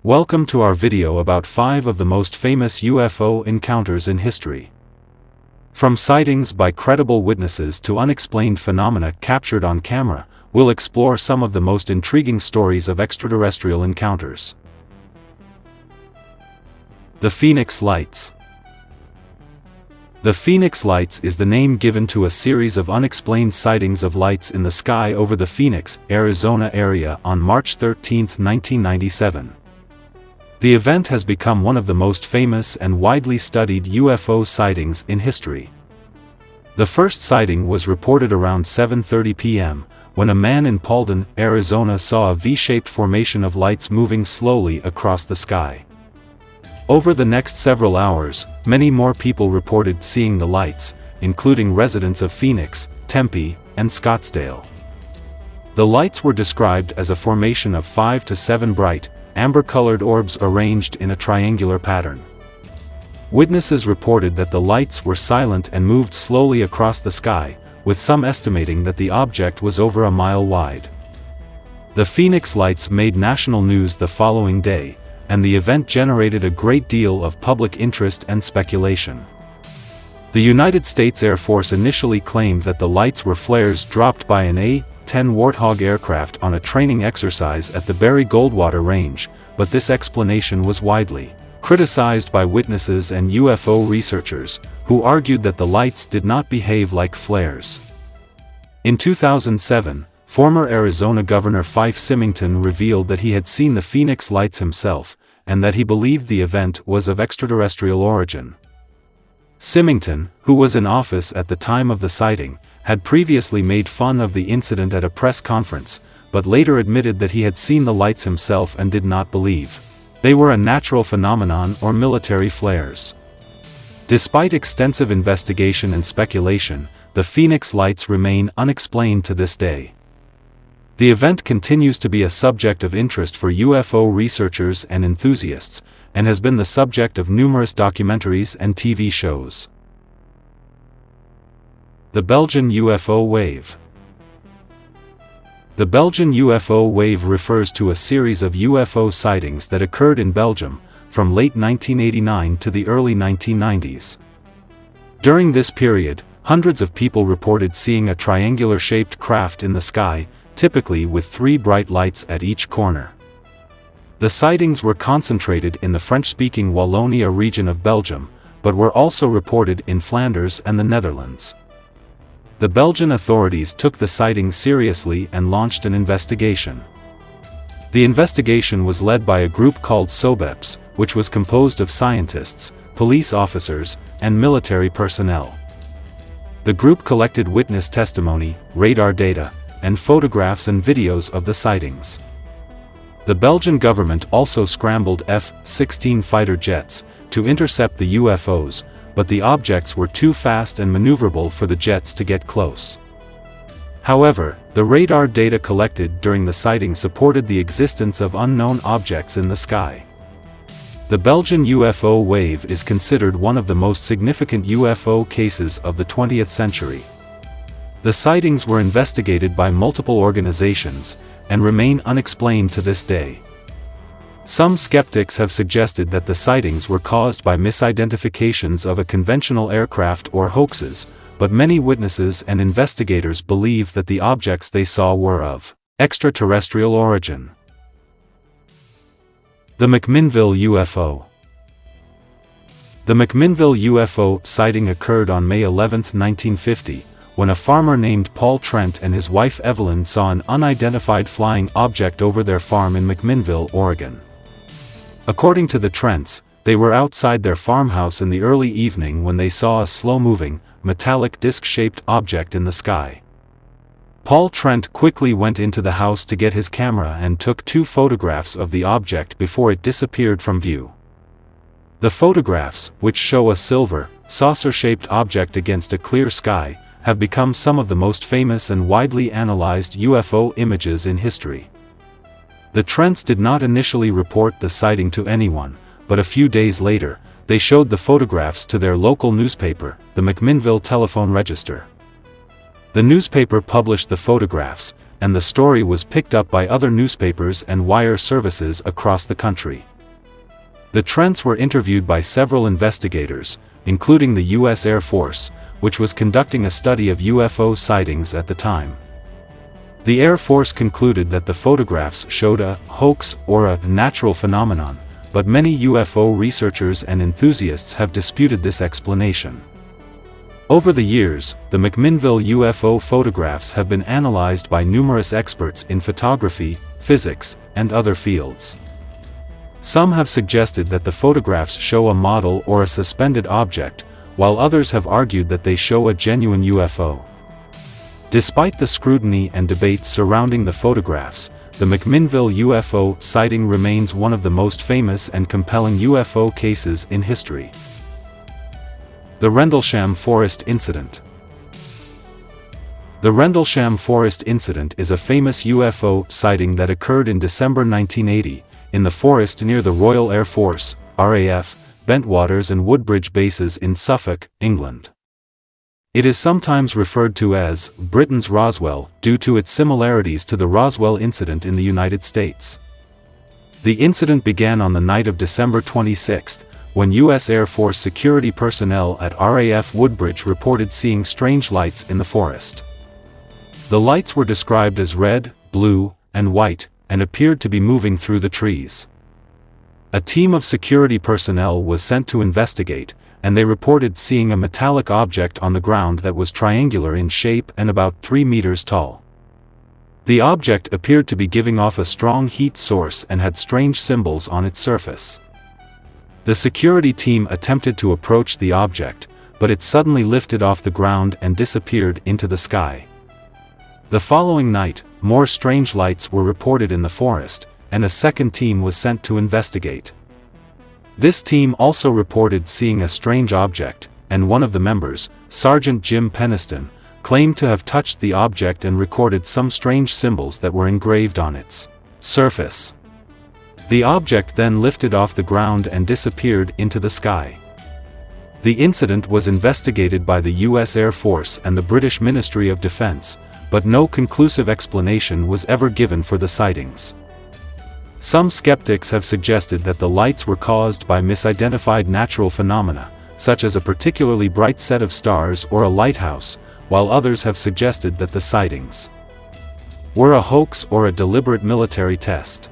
Welcome to our video about 5 of the most famous UFO encounters in history. From sightings by credible witnesses to unexplained phenomena captured on camera, we'll explore some of the most intriguing stories of extraterrestrial encounters. The Phoenix Lights. The Phoenix Lights is the name given to a series of unexplained sightings of lights in the sky over the Phoenix, Arizona area on March 13, 1997. The event has become one of the most famous and widely studied UFO sightings in history. The first sighting was reported around 7:30 p.m., when a man in Paulden, Arizona saw a V-shaped formation of lights moving slowly across the sky. Over the next several hours, many more people reported seeing the lights, including residents of Phoenix, Tempe, and Scottsdale. The lights were described as a formation of 5 to 7 bright, amber-colored orbs arranged in a triangular pattern. Witnesses reported that the lights were silent and moved slowly across the sky, with some estimating that the object was over a mile wide. The Phoenix Lights made national news the following day, and the event generated a great deal of public interest and speculation. The United States Air Force initially claimed that the lights were flares dropped by an A-10 Warthog aircraft on a training exercise at the Barry-Goldwater Range, but this explanation was widely criticized by witnesses and UFO researchers, who argued that the lights did not behave like flares. In 2007, former Arizona Governor Fife Symington revealed that he had seen the Phoenix Lights himself, and that he believed the event was of extraterrestrial origin. Symington, who was in office at the time of the sighting, had previously made fun of the incident at a press conference, but later admitted that he had seen the lights himself and did not believe they were a natural phenomenon or military flares. Despite extensive investigation and speculation, the Phoenix Lights remain unexplained to this day. The event continues to be a subject of interest for UFO researchers and enthusiasts, and has been the subject of numerous documentaries and TV shows. The Belgian UFO Wave. The Belgian UFO wave refers to a series of UFO sightings that occurred in Belgium, from late 1989 to the early 1990s. During this period, hundreds of people reported seeing a triangular-shaped craft in the sky, typically with 3 bright lights at each corner. The sightings were concentrated in the French-speaking Wallonia region of Belgium, but were also reported in Flanders and the Netherlands. The Belgian authorities took the sighting seriously and launched an investigation. The investigation was led by a group called SOBEPS, which was composed of scientists, police officers, and military personnel. The group collected witness testimony, radar data, and photographs and videos of the sightings. The Belgian government also scrambled F-16 fighter jets to intercept the UFOs, but the objects were too fast and maneuverable for the jets to get close. However, the radar data collected during the sighting supported the existence of unknown objects in the sky. The Belgian UFO wave is considered one of the most significant UFO cases of the 20th century. The sightings were investigated by multiple organizations, and remain unexplained to this day. Some skeptics have suggested that the sightings were caused by misidentifications of a conventional aircraft or hoaxes, but many witnesses and investigators believe that the objects they saw were of extraterrestrial origin. The McMinnville UFO. The McMinnville UFO sighting occurred on May 11, 1950, when a farmer named Paul Trent and his wife Evelyn saw an unidentified flying object over their farm in McMinnville, Oregon. According to the Trents, they were outside their farmhouse in the early evening when they saw a slow-moving, metallic disc-shaped object in the sky. Paul Trent quickly went into the house to get his camera and took 2 photographs of the object before it disappeared from view. The photographs, which show a silver, saucer-shaped object against a clear sky, have become some of the most famous and widely analyzed UFO images in history. The Trents did not initially report the sighting to anyone, but a few days later, they showed the photographs to their local newspaper, the McMinnville Telephone Register. The newspaper published the photographs, and the story was picked up by other newspapers and wire services across the country. The Trents were interviewed by several investigators, including the U.S. Air Force, which was conducting a study of UFO sightings at the time. The Air Force concluded that the photographs showed a hoax or a natural phenomenon, but many UFO researchers and enthusiasts have disputed this explanation. Over the years, the McMinnville UFO photographs have been analyzed by numerous experts in photography, physics, and other fields. Some have suggested that the photographs show a model or a suspended object, while others have argued that they show a genuine UFO. Despite the scrutiny and debate surrounding the photographs, the McMinnville UFO sighting remains one of the most famous and compelling UFO cases in history. The Rendlesham Forest Incident. The Rendlesham Forest Incident is a famous UFO sighting that occurred in December 1980, in the forest near the Royal Air Force, RAF, Bentwaters and Woodbridge bases in Suffolk, England. It is sometimes referred to as Britain's Roswell due to its similarities to the Roswell incident in the United States. The incident began on the night of December 26, when U.S. Air Force security personnel at RAF Woodbridge reported seeing strange lights in the forest. The lights were described as red, blue, and white, and appeared to be moving through the trees. A team of security personnel was sent to investigate, and they reported seeing a metallic object on the ground that was triangular in shape and about 3 meters tall. The object appeared to be giving off a strong heat source and had strange symbols on its surface. The security team attempted to approach the object, but it suddenly lifted off the ground and disappeared into the sky. The following night, more strange lights were reported in the forest, and a second team was sent to investigate. This team also reported seeing a strange object, and one of the members, Sergeant Jim Peniston, claimed to have touched the object and recorded some strange symbols that were engraved on its surface. The object then lifted off the ground and disappeared into the sky. The incident was investigated by the U.S. Air Force and the British Ministry of Defense, but no conclusive explanation was ever given for the sightings. Some skeptics have suggested that the lights were caused by misidentified natural phenomena, such as a particularly bright set of stars or a lighthouse, while others have suggested that the sightings were a hoax or a deliberate military test.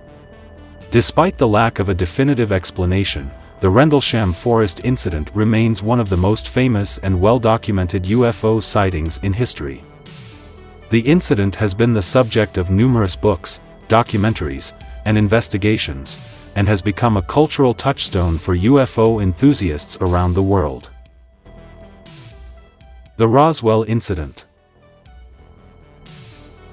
Despite the lack of a definitive explanation, the Rendlesham Forest incident remains one of the most famous and well-documented UFO sightings in history. The incident has been the subject of numerous books, documentaries, and investigations, and has become a cultural touchstone for UFO enthusiasts around the world. The Roswell Incident.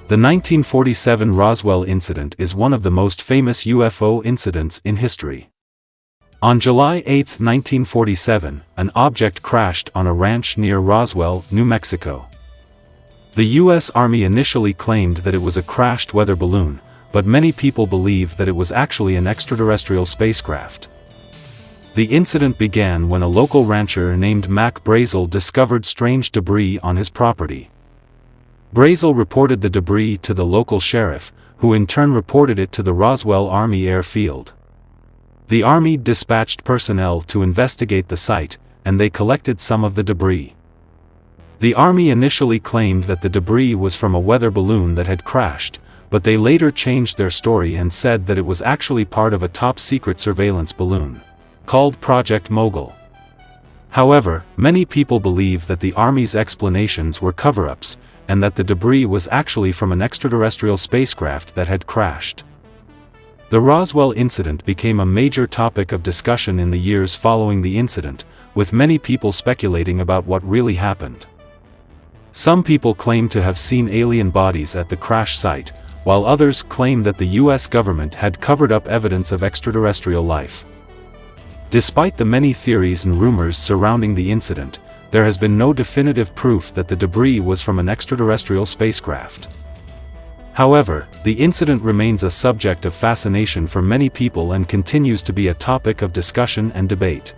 The 1947 Roswell incident is one of the most famous UFO incidents in history. On July 8, 1947, an object crashed on a ranch near Roswell, New Mexico. The U.S. Army initially claimed that it was a crashed weather balloon, but many people believe that it was actually an extraterrestrial spacecraft. The incident began when a local rancher named Mac Brazel discovered strange debris on his property. Brazel reported the debris to the local sheriff, who in turn reported it to the Roswell Army Airfield. The Army dispatched personnel to investigate the site, and they collected some of the debris. The Army initially claimed that the debris was from a weather balloon that had crashed, but they later changed their story and said that it was actually part of a top-secret surveillance balloon, called Project Mogul. However, many people believe that the Army's explanations were cover-ups, and that the debris was actually from an extraterrestrial spacecraft that had crashed. The Roswell incident became a major topic of discussion in the years following the incident, with many people speculating about what really happened. Some people claim to have seen alien bodies at the crash site, while others claim that the U.S. government had covered up evidence of extraterrestrial life. Despite the many theories and rumors surrounding the incident, there has been no definitive proof that the debris was from an extraterrestrial spacecraft. However, the incident remains a subject of fascination for many people and continues to be a topic of discussion and debate.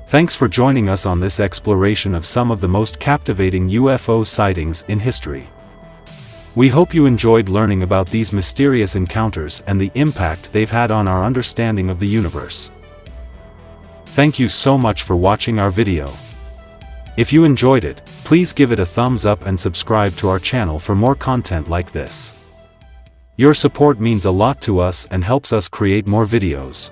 Thanks for joining us on this exploration of some of the most captivating UFO sightings in history. We hope you enjoyed learning about these mysterious encounters and the impact they've had on our understanding of the universe. Thank you so much for watching our video. If you enjoyed it, please give it a thumbs up and subscribe to our channel for more content like this. Your support means a lot to us and helps us create more videos.